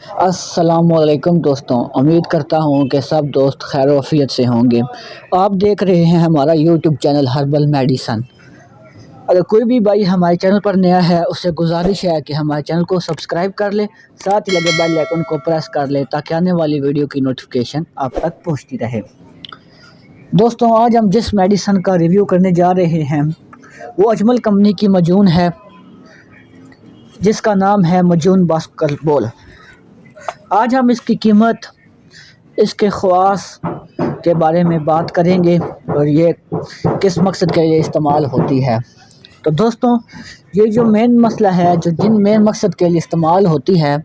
अस्सलामुअलैकुम दोस्तों, उम्मीद करता हूँ कि सब दोस्त खैर वफ़ियत से होंगे। आप देख रहे हैं हमारा यूट्यूब चैनल हर्बल मेडिसन। अगर कोई भी भाई हमारे चैनल पर नया है, उससे गुजारिश है कि हमारे चैनल को सब्सक्राइब कर ले, साथ ही लगे बेल आइकन को प्रेस कर ले ताकि आने वाली वीडियो की नोटिफिकेशन आप तक पहुँचती रहे। दोस्तों, आज हम जिस मेडिसन का रिव्यू करने जा रहे हैं वो अजमल कंपनी की मजून है, जिसका नाम है मजून बास्केटबॉल। आज हम इसकी कीमत, इसके ख़वास के बारे में बात करेंगे और ये किस मकसद के लिए इस्तेमाल होती है। तो दोस्तों, ये जो मेन मसला है, जो जिन मेन मकसद के लिए इस्तेमाल होती है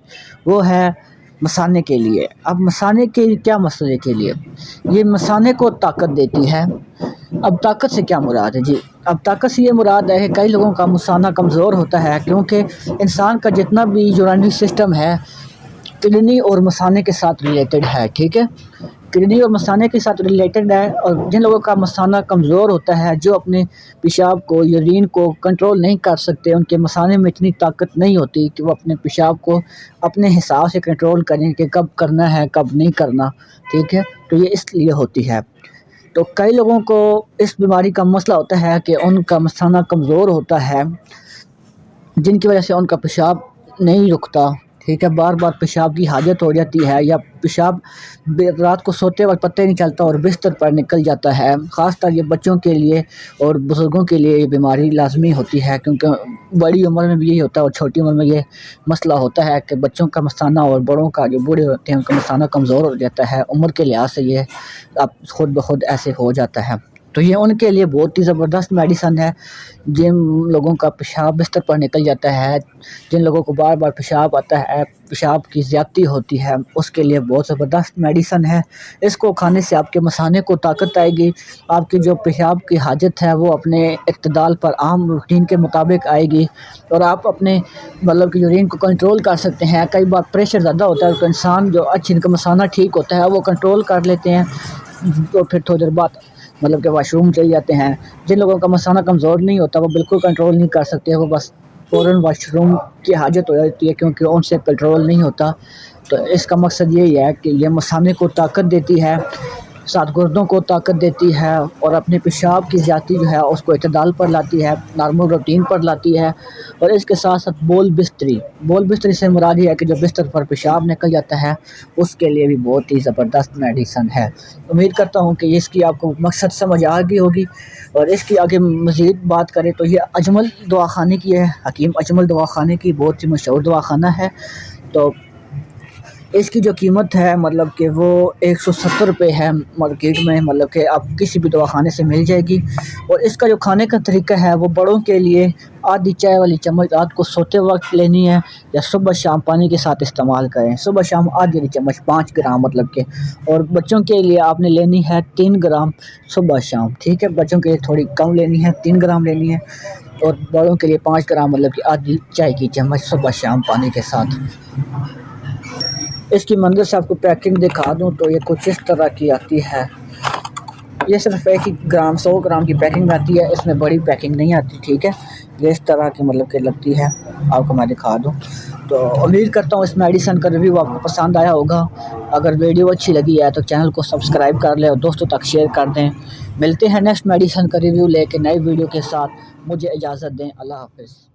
वो है मसाने के लिए। अब मसाने के क्या मसले के लिए? ये मसाने को ताकत देती है। अब ताकत से क्या मुराद है जी? अब ताकत से ये मुराद है कि कई लोगों का मसाना कमज़ोर होता है, क्योंकि इंसान का जितना भी यूरानी सिस्टम है किडनी और मसाने के साथ रिलेटेड है। ठीक है, किडनी और मसाने के साथ रिलेटेड है। और जिन लोगों का मसाना कमज़ोर होता है, जो अपने पेशाब को, यूरिन को कंट्रोल नहीं कर सकते, उनके मसाने में इतनी ताकत नहीं होती कि वो अपने पेशाब को अपने हिसाब से कंट्रोल करें कि कब करना है कब नहीं करना। ठीक है, तो ये इसलिए होती है। तो कई लोगों को इस बीमारी का मसला होता है कि उनका मसाना कमज़ोर होता है, जिनकी वजह से उनका पेशाब नहीं रुकता। ठीक है, बार बार पेशाब की हाजत हो जाती है, या पेशाब रात को सोते वक्त पता ही नहीं चलता और बिस्तर पर निकल जाता है। ख़ासतर ये बच्चों के लिए और बुज़ुर्गों के लिए ये बीमारी लाजमी होती है, क्योंकि बड़ी उम्र में भी यही होता है और छोटी उम्र में ये मसला होता है कि बच्चों का मसाना और बड़ों का, जो बूढ़े होते हैं, उनका मसाना कमज़ोर हो जाता है। उम्र के लिहाज से ये अब खुद ब खुद ऐसे हो जाता है। तो ये उनके लिए बहुत ही ज़बरदस्त मेडिसन है। जिन लोगों का पेशाब बिस्तर पर निकल जाता है, जिन लोगों को बार बार पेशाब आता है, पेशाब की ज़्यादती होती है, उसके लिए बहुत ज़बरदस्त मेडिसन है। इसको खाने से आपके मसाने को ताकत आएगी, आपकी जो पेशाब की हाजत है वो अपने इत्तदाल पर आम रूटीन के मुताबिक आएगी, और आप अपने मतलब कि यूरिन को कंट्रोल कर सकते हैं। कई बार प्रेशर ज़्यादा होता है तो इंसान जो जिनका मसाना ठीक होता है वो कंट्रोल कर लेते हैं, तो फिर थोड़ी देर बाद मतलब कि वाशरूम चले जाते हैं। जिन लोगों का मसाना कमज़ोर नहीं होता वो बिल्कुल कंट्रोल नहीं कर सकते, वो बस फ़ौरन वाशरूम की हाजत हो जाती है, क्योंकि उनसे कंट्रोल नहीं होता। तो इसका मकसद यही है कि ये मसाने को ताकत देती है, साथ गुर्दों को ताकत देती है, और अपने पेशाब की ज़्यादती जो है उसको इत्तदाल पर लाती है, नॉर्मल रूटीन पर लाती है। और इसके साथ साथ बोल बिस्तरी से मुराद ये है कि जो बिस्तर पर पेशाब निकल जाता है उसके लिए भी बहुत ही ज़बरदस्त मेडिसन है। उम्मीद करता हूँ कि इसकी आपको मकसद समझ आ गई होगी। और इसकी आगे मज़ीद बात करें तो ये अजमल दवाखाने की है, हकीम अजमल दवाखाने की बहुत ही मशहूर दवाखाना है। तो इसकी जो कीमत है मतलब कि वो 170 रुपये है मार्केट में, मतलब कि आप किसी भी दवाखाने से मिल जाएगी। और इसका जो खाने का तरीका है वो बड़ों के लिए आधी चाय वाली चम्मच रात को सोते वक्त लेनी है, या सुबह शाम पानी के साथ इस्तेमाल करें। सुबह शाम आधी चम्मच 5 ग्राम मतलब के। और बच्चों के लिए आपने लेनी है 3 ग्राम सुबह शाम। ठीक है, बच्चों के लिए थोड़ी कम लेनी है, 3 ग्राम लेनी है, और बड़ों के लिए 5 ग्राम मतलब कि आधी चाय की चम्मच सुबह शाम पानी के साथ। इसकी मंदिर से आपको पैकिंग दिखा दूं तो ये कुछ इस तरह की आती है। ये सिर्फ 1 ग्राम 100 ग्राम की पैकिंग में आती है, इसमें बड़ी पैकिंग नहीं आती। ठीक है, ये इस तरह की मतलब कि लगती है, आपको मैं दिखा दूं। तो उम्मीद करता हूँ इस मेडिसन का रिव्यू आपको पसंद आया होगा। अगर वीडियो अच्छी लगी है तो चैनल को सब्सक्राइब कर लें और दोस्तों तक शेयर कर दें। मिलते हैं नेक्स्ट मेडिसन का रिव्यू लेके नई वीडियो के साथ। मुझे इजाज़त दें। अल्लाह हाफ़िज़।